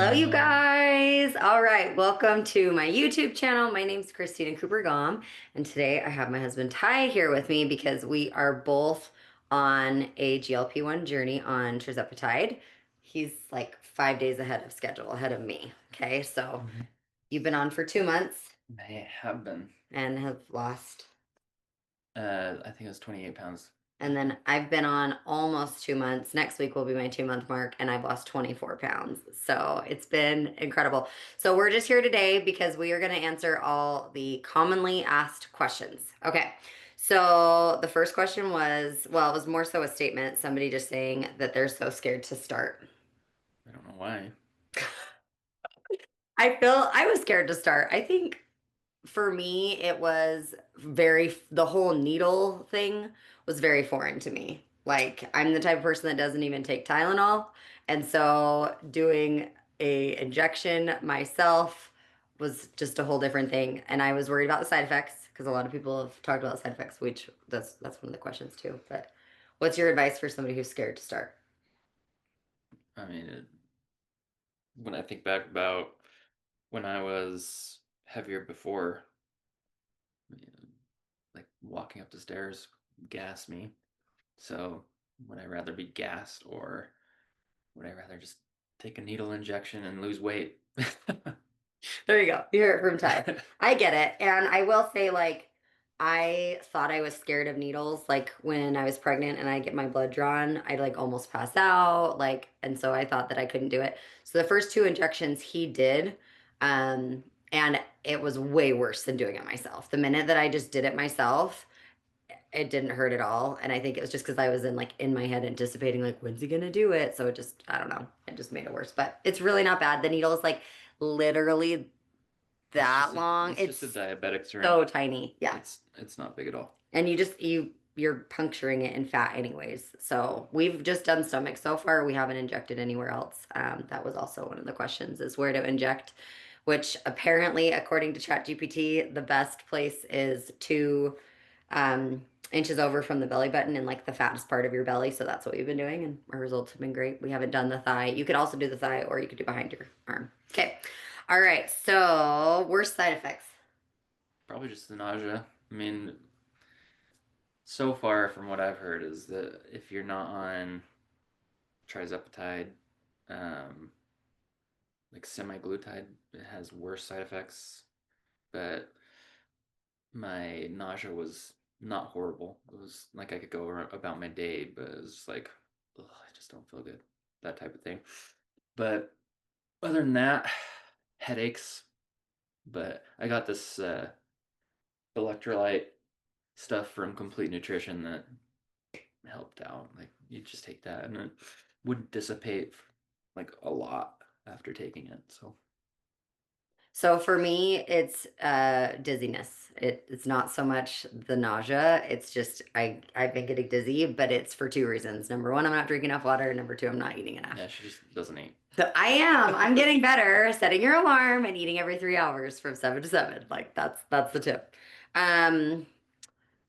Hello, you Hello. guys. All right, welcome to my YouTube channel. My name's Christina Cooper-Gomm, and today I have my husband Ty here with me because we are both on a GLP-1 journey on tirzepatide. He's like 5 days ahead of schedule, ahead of me. Okay, so Mhm. you've been on for 2 months May have been. and have lost. I think it was 28 pounds. And then I've been on almost 2 months. Next week will be my 2 month mark, and I've lost 24 pounds. So it's been incredible. So we're just here today because we are going to answer all the commonly asked questions. Okay. So the first question was, well, it was more so a statement, somebody just saying that they're so scared to start. I don't know why. I was scared to start. I think for me, it was the whole needle thing was very foreign to me. Like, I'm the type of person that doesn't even take Tylenol. And so doing a injection myself was just a whole different thing. And I was worried about the side effects because a lot of people have talked about side effects, which that's one of the questions too. But what's your advice for somebody who's scared to start? I mean, when I think back about when I was heavier before, I mean, like walking up the stairs gassed me. So would I rather be gassed or would I rather just take a needle injection and lose weight? There you go. You hear it from Ty. I get it. And I will say, like, I thought I was scared of needles. Like, when I was pregnant and I get my blood drawn, I'd like almost pass out. Like, and so I thought that I couldn't do it. So the first two injections he did, um, and it was way worse than doing it myself. The minute that I just did it myself, it didn't hurt at all. And I think it was just because I was in my head anticipating like, when's he gonna do it? So it just, I don't know, it just made it worse. But it's really not bad. The needle is like literally that long. It's just a It's diabetic so syringe. tiny. Yeah. It's not big at all. And you're puncturing it in fat anyways. So we've just done stomach so far. We haven't injected anywhere else. That was also one of the questions is where to inject, which apparently, according to ChatGPT, the best place is 2 inches over from the belly button and like the fattest part of your belly. So that's what we've been doing, and our results have been great. We haven't done the thigh. You could also do the thigh, or you could do behind your arm. Okay. All right. So worst side effects. Probably just the nausea. I mean, so far from what I've heard is that if you're not on trizepatide, um, like semi-glutide, it has worse side effects. But my nausea was not horrible. It was like I could go about my day, but it was like, ugh, I just don't feel good. That type of thing. But other than that, headaches. But I got this electrolyte stuff from Complete Nutrition that helped out. Like you just take that and it wouldn't dissipate like a lot after taking it. So So for me, it's dizziness. It's not so much the nausea. It's just I've been getting dizzy, but it's for two reasons. Number one, I'm not drinking enough water. Number two, I'm not eating enough. yeah, she just doesn't eat. So I am. I'm getting better. Setting your alarm and eating every 3 hours from 7 to 7. Like that's the tip. Um,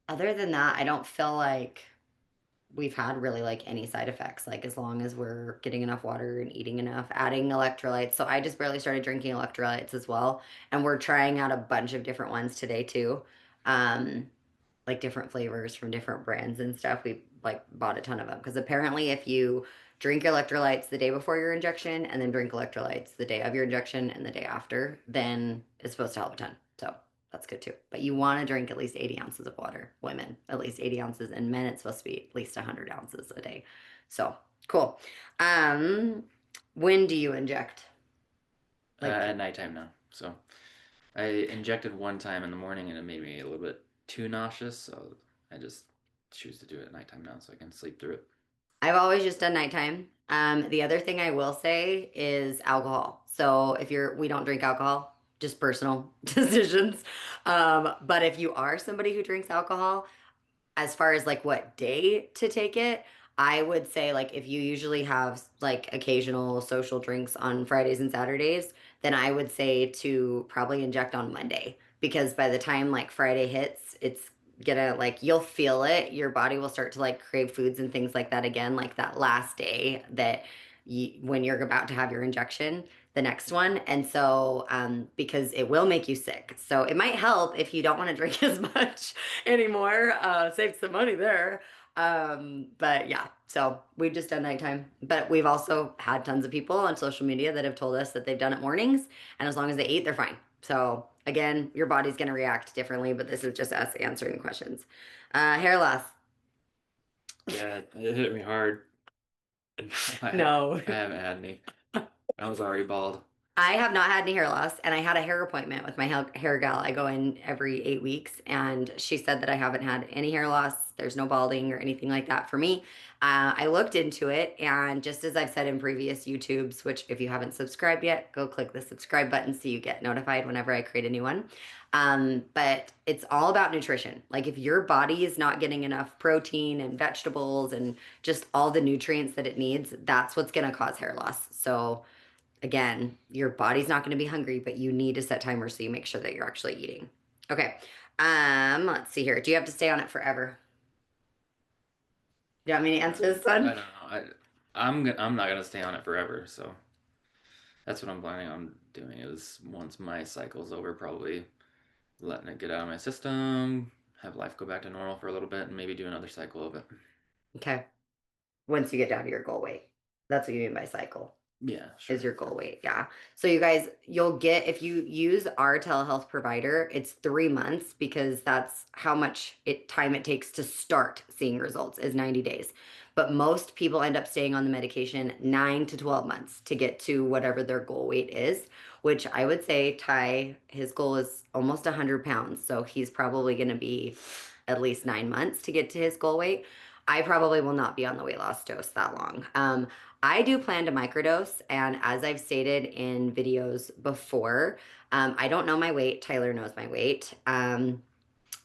Other than that, I don't feel like we've had really like any side effects, like as long as we're getting enough water and eating enough, adding electrolytes. So I just barely started drinking electrolytes as well. And we're trying out a bunch of different ones today too. Um, like different flavors from different brands and stuff. We like bought a ton of them because apparently if you drink electrolytes the day before your injection and then drink electrolytes the day of your injection and the day after, then it's supposed to help a ton. So that's good too. But you want to drink at least 80 ounces of water, women, at least 80 ounces, and men, it's supposed to be at least 100 ounces a day. So cool. Um, when do you inject? Like, At nighttime now. So I injected one time in the morning and it made me a little bit too nauseous. So I just choose to do it at nighttime now so I can sleep through it. I've always just done nighttime. The other thing I will say is alcohol. So we don't drink alcohol, just personal decisions. But if you are somebody who drinks alcohol, as far as like what day to take it, I would say like if you usually have like occasional social drinks on Fridays and Saturdays, then I would say to probably inject on Monday because by the time like Friday hits, it's gonna like you'll feel it. Your body will start to like crave foods and things like that again, like that last day that when you're about to have your injection. the next one. And so, because it will make you sick. So it might help if you don't want to drink as much anymore, save some money there. But yeah, so we've just done nighttime. But we've also had tons of people on social media that have told us that they've done it mornings, and as long as they eat, they're fine. So again, your body's going to react differently, but this is just us answering questions. Hair loss. Yeah, it hit me hard. I, No. I haven't had any. I was already bald. I have not had any hair loss, and I had a hair appointment with my hair gal. I go in every 8 weeks, and she said that I haven't had any hair loss. There's no balding or anything like that for me. I looked into it, and just as I've said in previous YouTubes, which if you haven't subscribed yet, go click the subscribe button so you get notified whenever I create a new one. But it's all about nutrition. Like if your body is not getting enough protein and vegetables and just all the nutrients that it needs, that's what's going to cause hair loss. So again, your body's not going to be hungry, but you need to set timers so you make sure that you're actually eating. Okay. Let's see here. Do you have to stay on it forever? Do you want me to answer this I one? don't know. I'm not gonna stay on it forever, so that's what I'm planning on doing. Is once my cycle's over, probably letting it get out of my system, have life go back to normal for a little bit, and maybe do another cycle of it. Okay. Once you get down to your goal weight. That's what you mean by cycle. Yeah, Is sure. your goal weight. Yeah. So you guys, you'll get, if you use our telehealth provider, it's 3 months because that's how much time it takes to start seeing results is 90 days. But most people end up staying on the medication 9 to 12 months to get to whatever their goal weight is, which I would say Ty, his goal is almost 100 pounds. So he's probably going to be at least 9 months to get to his goal weight. I probably will not be on the weight loss dose that long. I do plan to microdose, and as I've stated in videos before, I don't know my weight. Tyler knows my weight. I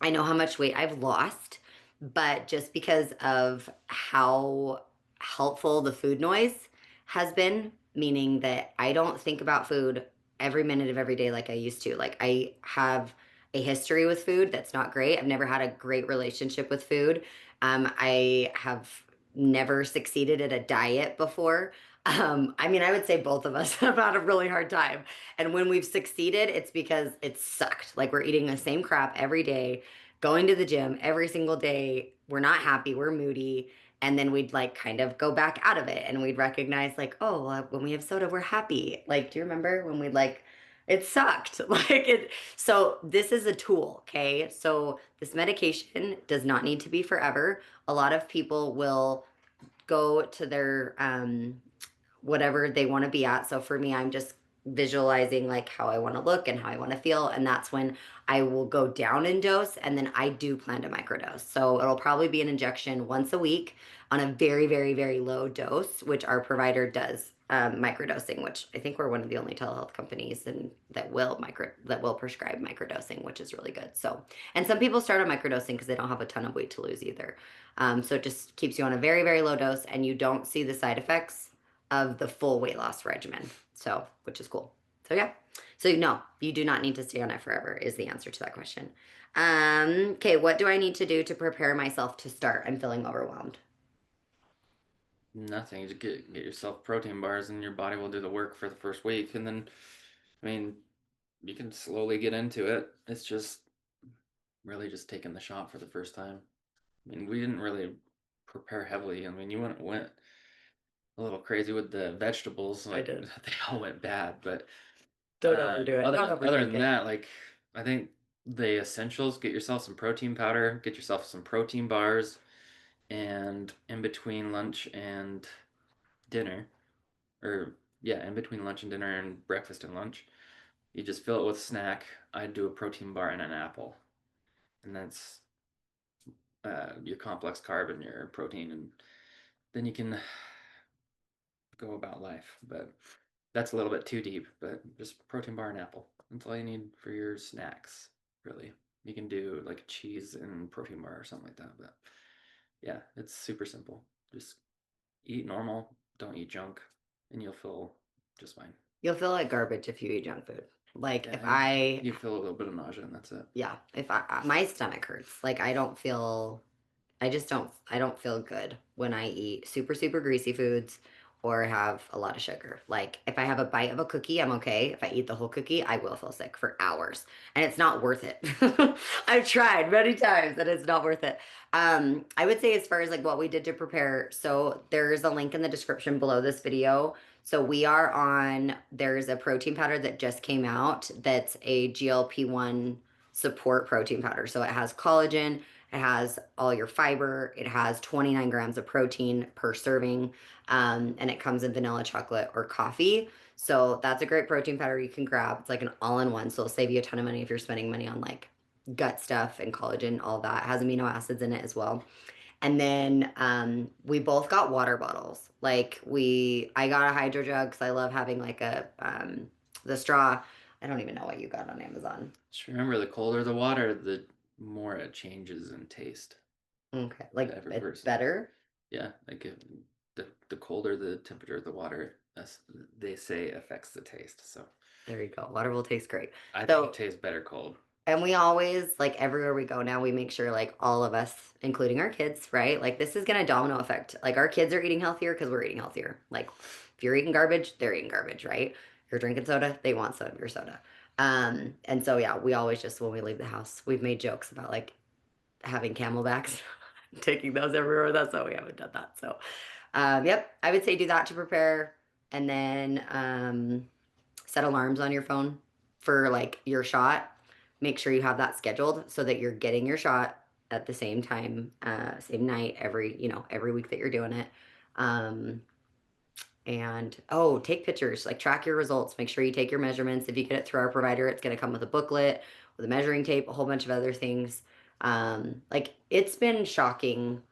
know how much weight I've lost, but just because of how helpful the food noise has been, meaning that I don't think about food every minute of every day like I used to. Like I have a history with food that's not great. I've never had a great relationship with food. I have never succeeded at a diet before. I mean, I would say both of us have had a really hard time. And when we've succeeded, it's because it sucked. Like we're eating the same crap every day, going to the gym every single day. We're not happy, we're moody. And then we'd like kind of go back out of it and we'd recognize, like, oh, well, when we have soda, we're happy. Like, do you remember when we'd like, it sucked? Like it. So, this is a tool, okay? So, this medication does not need to be forever. A lot of people will go to their whatever they want to be at. So for me, I'm just visualizing like how I want to look and how I want to feel. And that's when I will go down in dose. And then I do plan to microdose. So it'll probably be an injection once a week on a very, very, very low dose, which our provider does microdosing, which I think we're one of the only telehealth companies and that will prescribe microdosing, which is really good. So, and some people start on microdosing because they don't have a ton of weight to lose either. So it just keeps you on a very, very low dose and you don't see the side effects of the full weight loss regimen. So, which is cool. So, yeah. So, no, you do not need to stay on it forever, is the answer to that question. Okay, what do I need to do to prepare myself to start? I'm feeling overwhelmed. Nothing. Just get yourself protein bars, and your body will do the work for the first week, and then, I mean, you can slowly get into it. It's just really just taking the shot for the first time. I mean, we didn't really prepare heavily. I mean, you went a little crazy with the vegetables, I like did. they all went bad. But Don't overdo it. Don't other overthink than it. that, like I think the essentials: get yourself some protein powder, get yourself some protein bars, and in between lunch and dinner, or yeah, in between lunch and dinner and breakfast and lunch, you just fill it with snack. I'd do a protein bar and an apple, and that's your complex carb and your protein, and then you can go about life. But that's a little bit too deep. But just protein bar and apple. That's all you need for your snacks, really. You can do like a cheese and protein bar or something like that. But yeah, it's super simple. Just eat normal, don't eat junk, and you'll feel just fine. You'll feel like garbage if you eat junk food. Like if Yeah, I, you feel a little bit of nausea, and that's it. yeah, if my stomach hurts. Like I don't feel, I just don't, I don't feel good when I eat super, super greasy foods or have a lot of sugar. Like if I have a bite of a cookie, I'm okay. If I eat the whole cookie, I will feel sick for hours, and it's not worth it. I've tried many times and it's not worth it. I would say as far as like what we did to prepare, so there's a link in the description below this video. So we are on, there's a protein powder that just came out that's a GLP-1 support protein powder. So it has collagen, it has all your fiber, it has 29 grams of protein per serving, and it comes in vanilla chocolate or coffee. So that's a great protein powder you can grab. It's like an all-in-one, so it'll save you a ton of money if you're spending money on like gut stuff and collagen, all that. It has amino acids in it as well. And then we both got water bottles. I got a hydro jug because I love having like the straw. I don't even know what you got on Amazon. Just remember, the colder the water, the more it changes in taste Okay, to like every it's person. better. Yeah, like if the colder the temperature of the water, as they say, affects the taste. So There you go. Water will taste great. I think it So, tastes better cold. and we always, like everywhere we go now, we make sure like all of us, including our kids, right? Like this is gonna domino effect. Like our kids are eating healthier because we're eating healthier. Like if you're eating garbage, they're eating garbage, right? You're drinking soda, they want some of your soda. And so yeah, we always just when we leave the house, we've made jokes about like having camelbacks, taking those everywhere. That's why we haven't done that. So yep, I would say do that to prepare, and then set alarms on your phone for like your shot. Make sure you have that scheduled so that you're getting your shot at the same time, same night every week that you're doing it. Um, and oh, take pictures, like track your results. Make sure you take your measurements. If you get it through our provider, it's going to come with a booklet with a measuring tape, a whole bunch of other things. Like it's been shocking,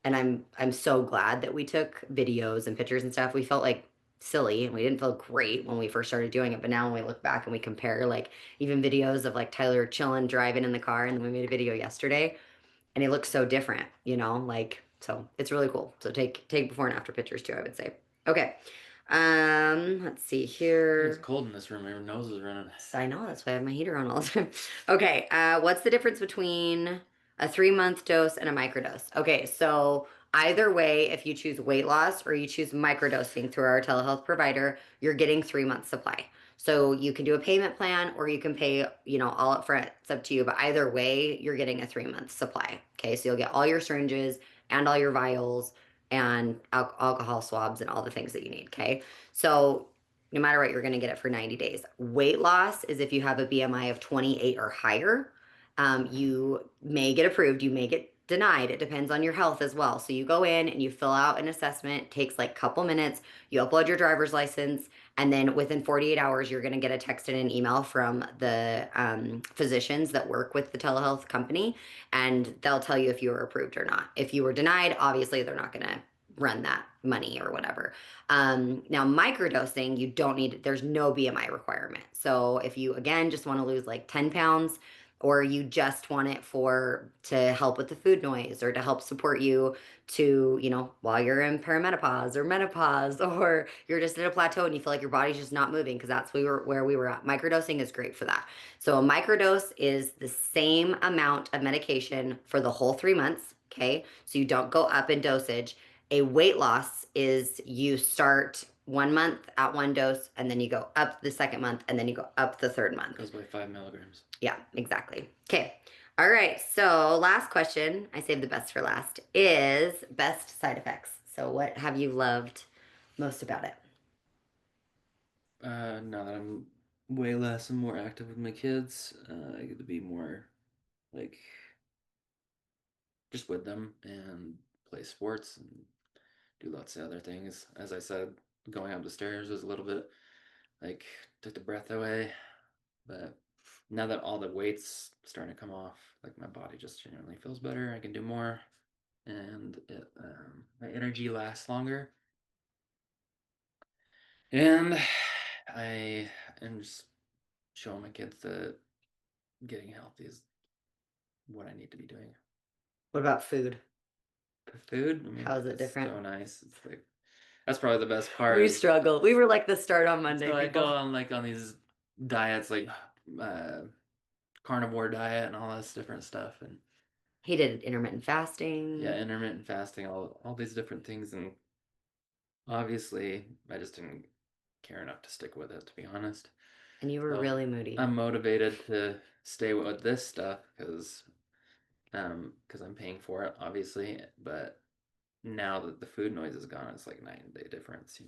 and I'm so glad that we took videos and pictures and stuff. We felt like silly and we didn't feel great when we first started doing it, but now when we look back and we compare like even videos of like Tyler chilling driving in the car, and then we made a video yesterday and he looks so different, like so it's really cool. So take before and after pictures too, I would say. Okay. Let's see It's here. cold in this room. Your nose is running. I know that's why I have my heater on all the time. Okay, what's the difference between a 3 month dose and a microdose? Okay, so either way, if you choose weight loss or you choose microdosing through our telehealth provider, you're getting 3 months supply. So you can do a payment plan or you can pay, all up front. It's up to you. But either way, you're getting a 3 month supply. Okay, so you'll get all your syringes and all your vials and alcohol swabs and all the things that you need. Okay, so no matter what, you're going to get it for 90 days. Weight loss is if you have a BMI of 28 or higher. You may get approved, you may get denied. It depends on your health as well. So you go in and you fill out an assessment, it takes like a couple minutes. You upload your driver's license, and then within 48 hours, you're going to get a text and an email from the physicians that work with the telehealth company, and they'll tell you if you were approved or not. If you were denied, obviously, they're not going to run that money or whatever. Now, microdosing, you don't need, there's no BMI requirement. So if you, again, just want to lose like 10 pounds, or you just want it to help with the food noise or to help support you to, while you're in perimenopause or menopause, or you're just at a plateau and you feel like your body's just not moving because that's where we were at. Microdosing is great for that. So a microdose is the same amount of medication for the whole 3 months. Okay. So you don't go up in dosage. A weight loss is you start 1 month at one dose and then you go up the second month and then you go up the third month. Goes by 5 milligrams. Yeah, exactly. Okay. All right. So, last question, I saved the best for last, is best side effects. So, what have you loved most about it? Now that I'm way less and more active with my kids, I get to be more like just with them and play sports and do lots of other things. As I said, going up the stairs was a little bit like took the breath away. But now that all the weight's starting to come off, like my body just generally feels better. I can do more, and my energy lasts longer. And I am just showing my kids that getting healthy is what I need to be doing. What about food? For food, I mean, How is it it's different? so nice. It's like that's probably the best part. We Is struggle. We were like the start on Monday so I go people. on like on these diets, like uh, carnivore diet and all this different stuff, and He did intermittent yeah, fasting. intermittent fasting, all these different things, and Obviously, I just didn't care enough to stick with it, to be honest. And you were So really moody. I'm motivated to stay with this stuff because I'm paying for it, obviously. But now that the food noise is gone, it's like night and day difference.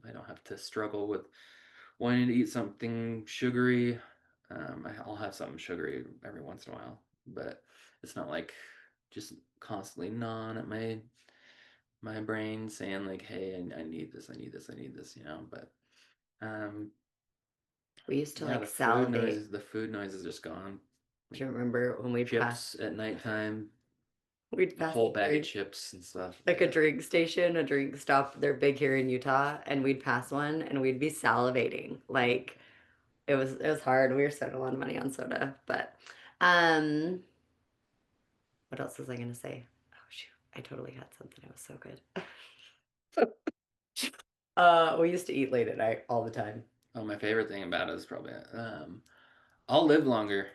I don't have to struggle with wanting to eat something sugary. I'll have something sugary every once in a while, but it's not like just constantly gnawing at my brain saying like, "Hey, I need this, I need this, I need this," But um, We used to yeah, like salivate. the food noise is just gone. Do Like you remember when chips at nighttime, we'd a pass whole a bag of drink, chips and stuff. like a Yeah. drink station, a drink stop. They're big here in Utah, and we'd pass one and we'd be salivating. Like it was hard. We were spending a lot of money on soda, but um, what else was I gonna say? Oh shoot, I totally had something. It was so good. We used to eat late at night all the time. Oh, my favorite thing about it is probably I'll live longer.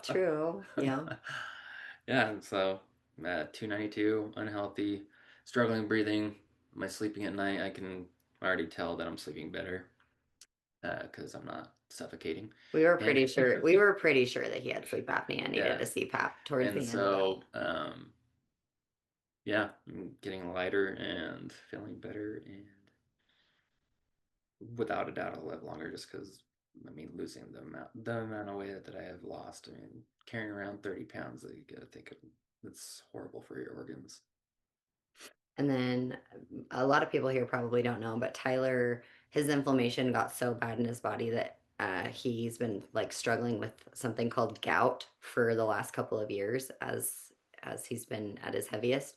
True. Yeah. Yeah, so 292, unhealthy, struggling breathing. My sleeping at night, I can already tell that I'm sleeping better because I'm not suffocating. We were And pretty sure we were pretty sure that he had sleep apnea and needed yeah, a CPAP towards and the end, but so yeah, I'm getting lighter and feeling better, and without a doubt, I'll live longer just because. I mean, losing the amount of weight that I have lost. I mean, carrying around 30 pounds, you gotta think it's horrible for your organs. and then a lot of people here probably don't know, but Tyler, his inflammation got so bad in his body that he's been like struggling with something called gout for the last couple of years as he's been at his heaviest.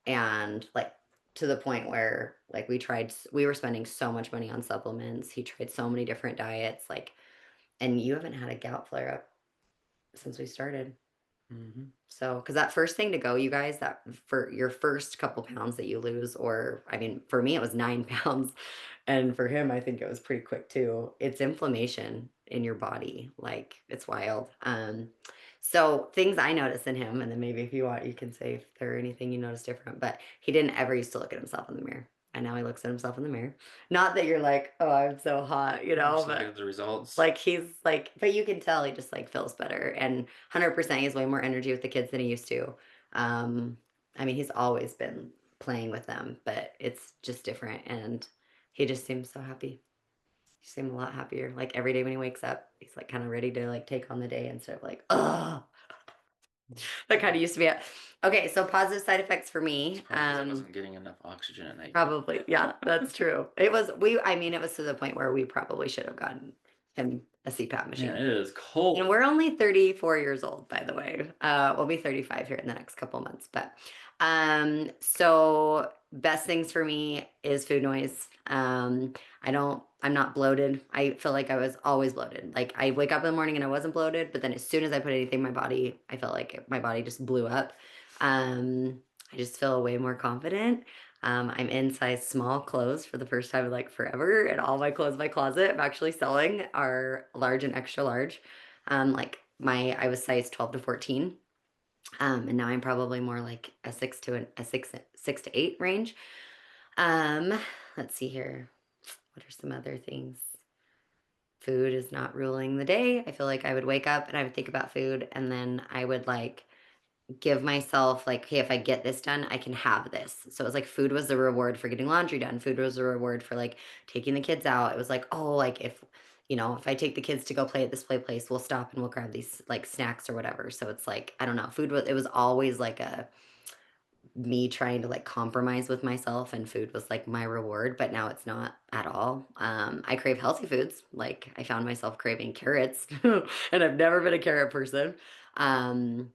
And like to the point where like we were spending so much money on supplements. He tried so many different diets, like, and you haven't had a gout flare up since we started. Mm-hmm. So, because that first thing to go, you guys, that for your first couple pounds that you lose, or I mean, for me, it was 9 pounds. And for him, I think it was pretty quick too. It's inflammation in your body. Like it's wild. So things I noticed in him, and then maybe if you want, you can say if there are anything you noticed different, but he didn't ever used to look at himself in the mirror. And now he looks at himself in the mirror. Not that you're like, oh, I'm so hot, Just looking but at the results. like he's like, but you can tell he just like feels better and 100% he has way more energy with the kids than he used to. Um, I mean, he's always been playing with them, but it's just different and he just seems so happy. He seemed a lot happier. Like every day when he wakes up, he's like kind of ready to like take on the day instead of like, oh, that kind of used to be it. Okay, so positive side effects for It's me. probably because I wasn't getting enough oxygen at night. Probably. Yeah, that's true. I mean, it was to the point where we probably should have gotten him a CPAP Man, machine. it is And cold. we're only 34 years old, by the way. We'll be 35 here in the next couple months. But so best things for me is food noise. I'm not bloated. I feel like I was always bloated. Like I wake up in the morning and I wasn't bloated, but then as soon as I put anything in my body, I felt like my body just blew up. I just feel way more confident. I'm in size small clothes for the first time in like forever, and all my clothes in my closet I'm actually selling are large and extra large. I was size 12 to 14. And now I'm probably more like a six to eight range. Um, let's see here. What are some other things? Food is not ruling the day. I feel like I would wake up and I would think about food, and then I would like give myself like, hey, if I get this done, I can have this. So it was like food was the reward for getting laundry done. Food was the reward for like taking the kids out. It was like, oh, like if I take the kids to go play at this play place, we'll stop and we'll grab these like snacks or whatever. So it's like, I don't know, it was always like a me trying to like compromise with myself and food was like my reward, but now it's not at all. I crave healthy foods. Like I found myself craving carrots and I've never been a carrot person. Um,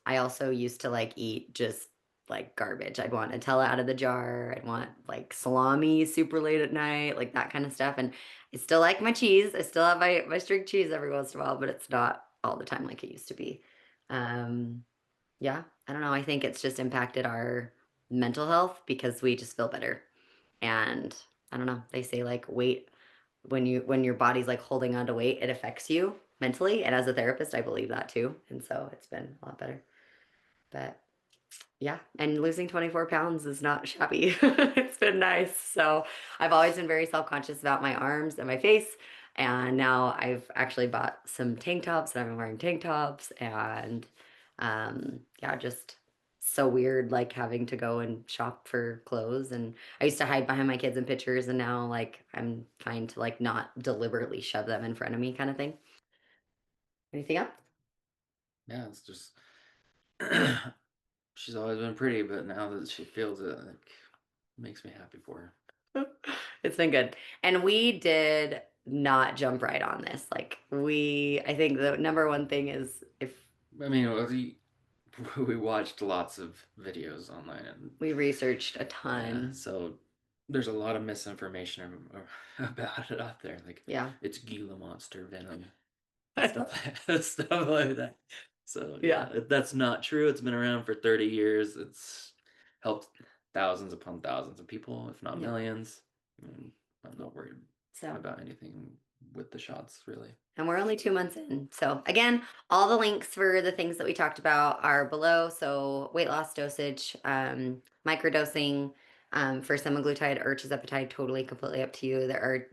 I also used to like eat just like garbage. I'd want Nutella out of the jar. I'd want like salami super late at night, like that kind of stuff. And I still like my cheese. I still have my string cheese every once in a while, but it's not all the time like it used to be. Um, yeah, I don't know. I think it's just impacted our mental health because we just feel better. And I don't know. They say like weight when your body's like holding on to weight, it affects you mentally. And as a therapist, I believe that too. And so it's been a lot better. But Yeah, and losing 24 pounds is not shabby. It's been nice. So I've always been very self-conscious about my arms and my face. And now I've actually bought some tank tops and I've been wearing tank tops and yeah, just so weird like having to go and shop for clothes. And I used to hide behind my kids in pictures and now like I'm trying to like not deliberately shove them in front of me kind of thing. Anything else? Yeah, it's just she's always been pretty, but now that she feels it, like, makes me happy for her. It's been good. And we did not jump right on this. Like I think the number one thing is if I mean, we watched lots of videos online, and we researched a yeah, ton. so there's a lot of misinformation about it out there. Like Yeah. it's Gila monster venom and stuff stuff like that. So Yeah. yeah, that's not true. It's been around for 30 years. It's helped thousands upon thousands of people, if not Yeah. millions. I mean, I'm not worried So about anything with the shots, really. and we're only 2 months in. So, again, all the links for the things that we talked about are below. So, weight loss dosage, microdosing for semaglutide or tirzepatide, totally completely up to you. There are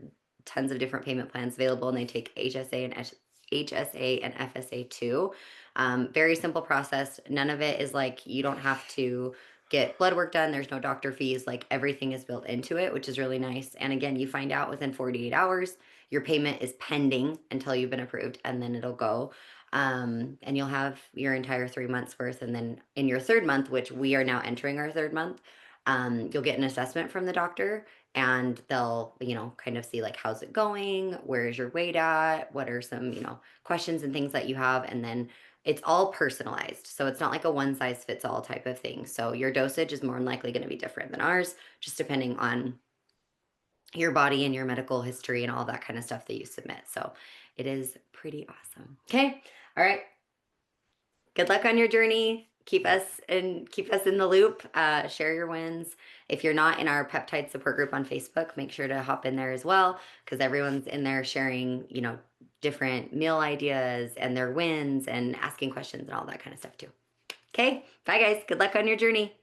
tons of different payment plans available, and they take HSA and FSA too. Very simple process. None of it is like you don't have to get blood work done. There's no doctor fees. Like everything is built into it, which is really nice. And again, you find out within 48 hours your payment is pending until you've been approved, and then it'll go. And you'll have your entire 3 months worth. And then in your third month, which we are now entering our third month, you'll get an assessment from the doctor and they'll, kind of see like, how's it going? Where is your weight at? What are some, questions and things that you have? And then it's all personalized. So it's not like a one size fits all type of thing. So your dosage is more than likely going to be different than ours, just depending on your body and your medical history and all that kind of stuff that you submit. So it is pretty awesome. Okay. All right. Good luck on your journey. Keep us in the loop. Share your wins. If you're not in our peptide support group on Facebook, make sure to hop in there as well because everyone's in there sharing, different meal ideas and their wins and asking questions and all that kind of stuff too. Okay. Bye guys. Good luck on your journey.